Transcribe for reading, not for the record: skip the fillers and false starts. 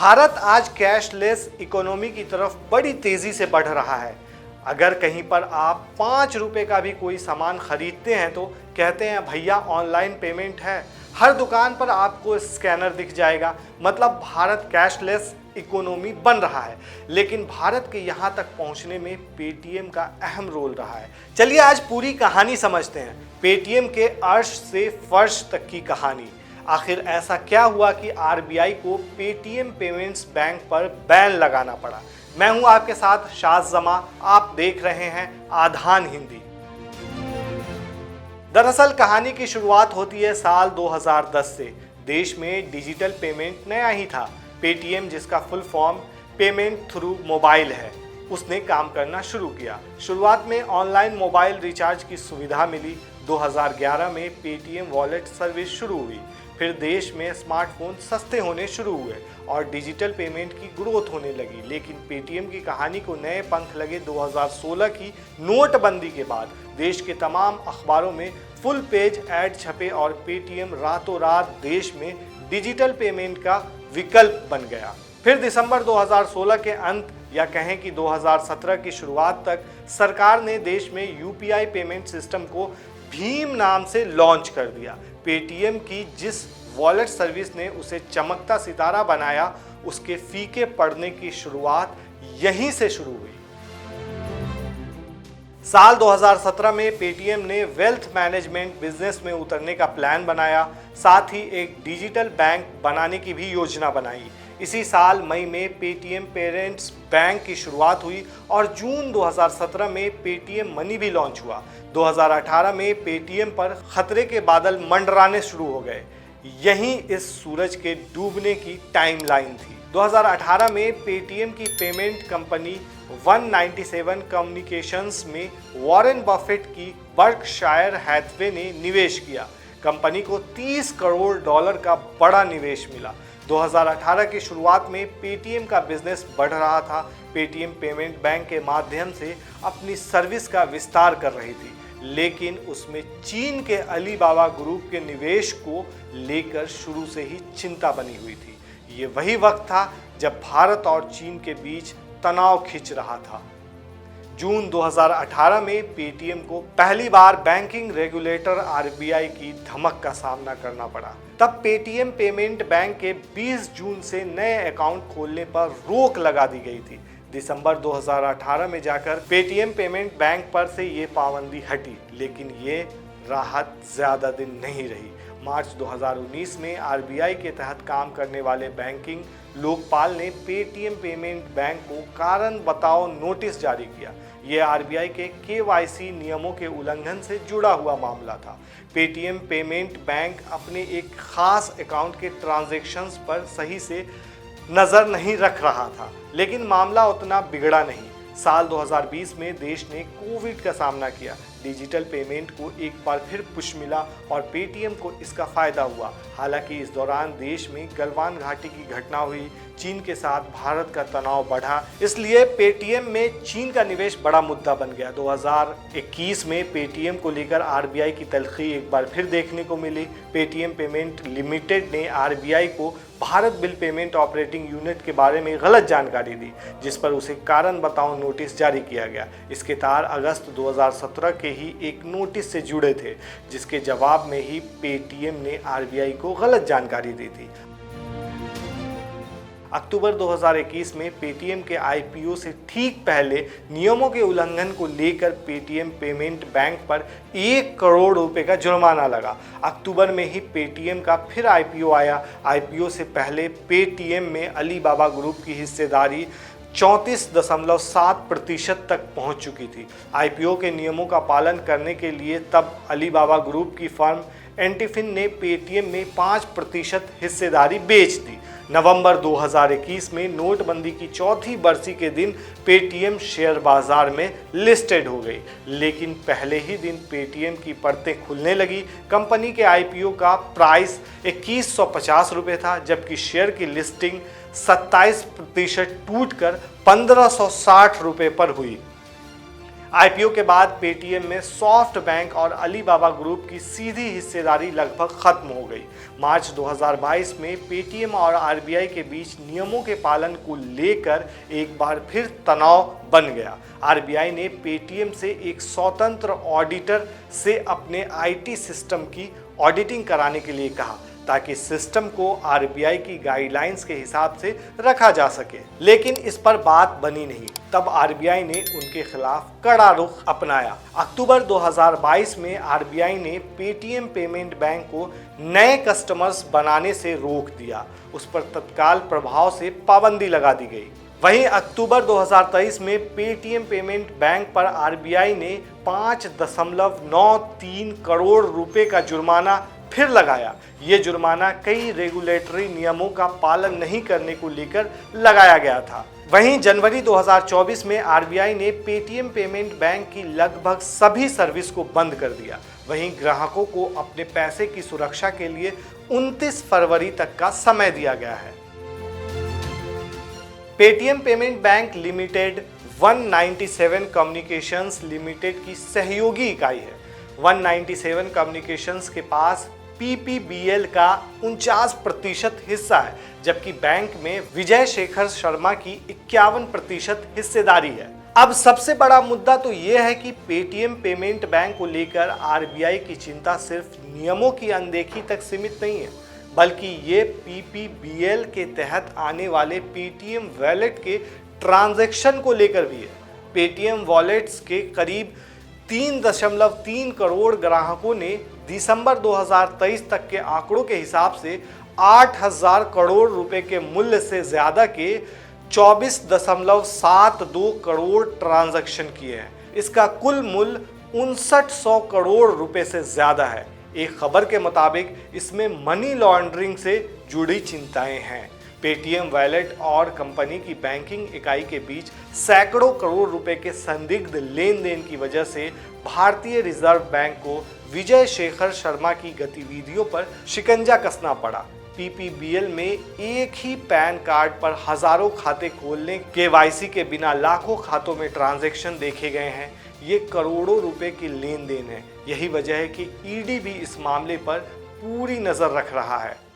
भारत आज cashless economy की तरफ बड़ी तेजी से बढ़ रहा है। अगर कहीं पर आप 5 रुपए का भी कोई सामान खरीदते हैं तो कहते हैं भैया ऑनलाइन पेमेंट है। हर दुकान पर आपको स्कैनर दिख जाएगा। मतलब भारत कैशलेस इकोनॉमी बन रहा है। लेकिन भारत के यहाँ तक पहुँचने में पेटीएम का अहम रोल रहा है। चलिए आज पूरी कहानी समझते हैं, पेटीएम के अर्श से फर्श तक की कहानी। आखिर ऐसा क्या हुआ कि आरबीआई को पेटीएम पेमेंट्स बैंक पर बैन लगाना पड़ा। मैं हूं आपके साथ शाज जमा, आप देख रहे हैं आधान हिंदी। दरअसल कहानी की शुरुआत होती है साल 2010 से। देश में डिजिटल पेमेंट नया ही था। पेटीएम, जिसका full form payment through mobile है, उसने काम करना शुरू किया। शुरुआत में ऑनलाइन मोबाइल रिचार्ज की सुविधा मिली। 2011 में पेटीएम वॉलेट सर्विस शुरू हुई। फिर देश में स्मार्टफोन सस्ते होने शुरू हुए और डिजिटल पेमेंट की ग्रोथ होने लगी। लेकिन पेटीएम की कहानी को नए पंख लगे 2016 की नोटबंदी के बाद। देश के तमाम अखबारों में फुल पेज ऐड छपे और पेटीएम रातों रात देश में डिजिटल पेमेंट का विकल्प बन गया। फिर दिसंबर 2016 के अंत या कहें कि 2017 की शुरुआत तक सरकार ने देश में यूपीआई पेमेंट सिस्टम को भीम नाम से लॉन्च कर दिया। पेटीएम की जिस वॉलेट सर्विस ने उसे चमकता सितारा बनाया, उसके फीके पड़ने की शुरुआत यहीं से शुरू हुई। साल 2017 में पेटीएम ने वेल्थ मैनेजमेंट बिजनेस में उतरने का प्लान बनाया। साथ ही एक डिजिटल बैंक बनाने की भी योजना बनाई। इसी साल मई में पेटीएम पेरेंट्स बैंक की शुरुआत हुई और जून 2017 में पेटीएम मनी भी लॉन्च हुआ। 2018 में पेटीएम पर खतरे के बादल मंडराने शुरू हो गए। यही इस सूरज के डूबने की टाइमलाइन थी। 2018 में पेटीएम की पेमेंट कंपनी 197 कम्युनिकेशंस में वॉरेन बफेट की बर्कशायर हैथवे ने निवेश किया। कंपनी को $30 करोड़ का बड़ा निवेश मिला। 2018 की शुरुआत में पेटीएम का बिजनेस बढ़ रहा था। पेटीएम पेमेंट बैंक के माध्यम से अपनी सर्विस का विस्तार कर रही थी, लेकिन उसमें चीन के अलीबाबा ग्रुप के निवेश को लेकर शुरू से ही चिंता बनी हुई थी। ये वही वक्त था जब भारत और चीन के बीच तनाव खिंच रहा था। जून 2018 में पेटीएम को पहली बार बैंकिंग रेगुलेटर आरबीआई की धमक का सामना करना पड़ा। तब पेटीएम पेमेंट बैंक के 20 जून से नए अकाउंट खोलने पर रोक लगा दी गई थी। दिसंबर 2018 में जाकर पेटीएम पेमेंट बैंक पर से ये पाबंदी हटी, लेकिन ये राहत ज़्यादा दिन नहीं रही। मार्च 2019 में आरबीआई के तहत काम करने वाले बैंकिंग लोकपाल ने पेटीएम पेमेंट बैंक को कारण बताओ नोटिस जारी किया। ये आरबीआई के केवाईसी नियमों के उल्लंघन से जुड़ा हुआ मामला था। पेटीएम पेमेंट बैंक अपने एक खास अकाउंट के ट्रांजैक्शंस पर सही से नज़र नहीं रख रहा था, लेकिन मामला उतना बिगड़ा नहीं। साल 2020 में देश ने कोविड का सामना किया। डिजिटल पेमेंट को एक बार फिर पुश मिला और पेटीएम को इसका फायदा हुआ। हालांकि इस दौरान देश में गलवान घाटी की घटना हुई, चीन के साथ भारत का तनाव बढ़ा, इसलिए पेटीएम में चीन का निवेश बड़ा मुद्दा बन गया। 2021 में पेटीएम को लेकर आरबीआई की तल्खी एक बार फिर देखने को मिली। पेटीएम पेमेंट लिमिटेड ने आरबीआई को Bharat bill payment operating unit के बारे में गलत जानकारी दी, जिस पर उसे कारण बताओ नोटिस जारी किया गया। इसके तार अगस्त 2017 के ही एक नोटिस से जुड़े थे, जिसके जवाब में ही पेटीएम ने आरबीआई को गलत जानकारी दी थी। अक्टूबर 2021 में पेटीएम के आईपीओ से ठीक पहले नियमों के उल्लंघन को लेकर पेटीएम पेमेंट बैंक पर $1 करोड़ का जुर्माना लगा। अक्टूबर में ही पेटीएम का फिर आईपीओ आया। आईपीओ से पहले पेटीएम में अलीबाबा ग्रुप की हिस्सेदारी 34.7% तक पहुंच चुकी थी। आईपीओ के नियमों का पालन करने के लिए तब अलीबाबा ग्रुप की फर्म एंटीफिन ने पेटीएम में 5% हिस्सेदारी बेच दी। नवंबर 2021 में नोटबंदी की चौथी बरसी के दिन पेटीएम शेयर बाजार में लिस्टेड हो गई, लेकिन पहले ही दिन पेटीएम की परतें खुलने लगी। कंपनी के आईपीओ का प्राइस 2150 रुपये था, जबकि शेयर की लिस्टिंग 27% टूटकर 1560 रुपये पर हुई। आईपीओ के बाद पेटीएम में सॉफ्ट बैंक और अलीबाबा ग्रुप की सीधी हिस्सेदारी लगभग खत्म हो गई। मार्च 2022 में पेटीएम और आरबीआई के बीच नियमों के पालन को लेकर एक बार फिर तनाव बन गया। आरबीआई ने पेटीएम से एक स्वतंत्र ऑडिटर से अपने आईटी सिस्टम की ऑडिटिंग कराने के लिए कहा, ताकि सिस्टम को आरबीआई की गाइडलाइंस के हिसाब से रखा जा सके। लेकिन इस पर बात बनी नहीं। तब आरबीआई ने उनके खिलाफ कड़ा रुख अपनाया। अक्टूबर 2022 में आरबीआई ने पेटीएम पेमेंट बैंक को नए कस्टमर्स बनाने से रोक दिया। उस पर तत्काल प्रभाव से पाबंदी लगा दी गई। वहीं अक्टूबर 2023 में पेटीएम पेमेंट बैंक पर आरबीआई ने 5.93 करोड़ रुपए का जुर्माना फिर लगाया। ये जुर्माना कई रेगुलेटरी नियमों का पालन नहीं करने को लेकर लगाया गया था। वहीं जनवरी 2024 में आरबीआई ने पेटीएम पेमेंट बैंक की लगभग सभी सर्विस को बंद कर दिया। वहीं ग्राहकों को अपने पैसे की सुरक्षा के लिए 29 फरवरी तक का समय दिया गया है। Paytm payment bank limited 197 communications limited की सहयोगी इकाई है। 197 कम्युनिकेशंस के पास पीपीबीएल का 49% हिस्सा है, जबकि बैंक में विजय शेखर शर्मा की 51% हिस्सेदारी है। अब सबसे बड़ा मुद्दा तो यह है कि पेटीएम पेमेंट बैंक को लेकर आरबीआई की चिंता सिर्फ नियमों की अनदेखी तक सीमित नहीं है, बल्कि ये पीपीबीएल के तहत आने वाले पेटीएम वॉलेट के ट्रांजैक्शन को लेकर भी है। पेटीएम वॉलेट्स के करीब 3.3 करोड़ ग्राहकों ने दिसंबर 2023 तक के आंकड़ों के हिसाब से 8,000 करोड़ रुपए के मूल्य से ज्यादा के 24.72 करोड़ ट्रांजैक्शन किए हैं। इसका कुल मूल्य 5900 करोड़ रुपए से ज्यादा है। एक खबर के मुताबिक इसमें मनी लॉन्ड्रिंग से जुड़ी चिंताएं हैं। पेटीएम वॉलेट और कंपनी की बैंकिंग इकाई के बीच सैकड़ों करोड़ रुपए के संदिग्ध लेन देन की वजह से भारतीय रिजर्व बैंक को विजय शेखर शर्मा की गतिविधियों पर शिकंजा कसना पड़ा। पीपीबीएल में एक ही पैन कार्ड पर हजारों खाते खोलने, केवाईसी के बिना लाखों खातों में ट्रांजैक्शन देखे गए हैं। ये करोड़ों रुपए की लेन देन है। यही वजह है कि ईडी भी इस मामले पर पूरी नजर रख रहा है।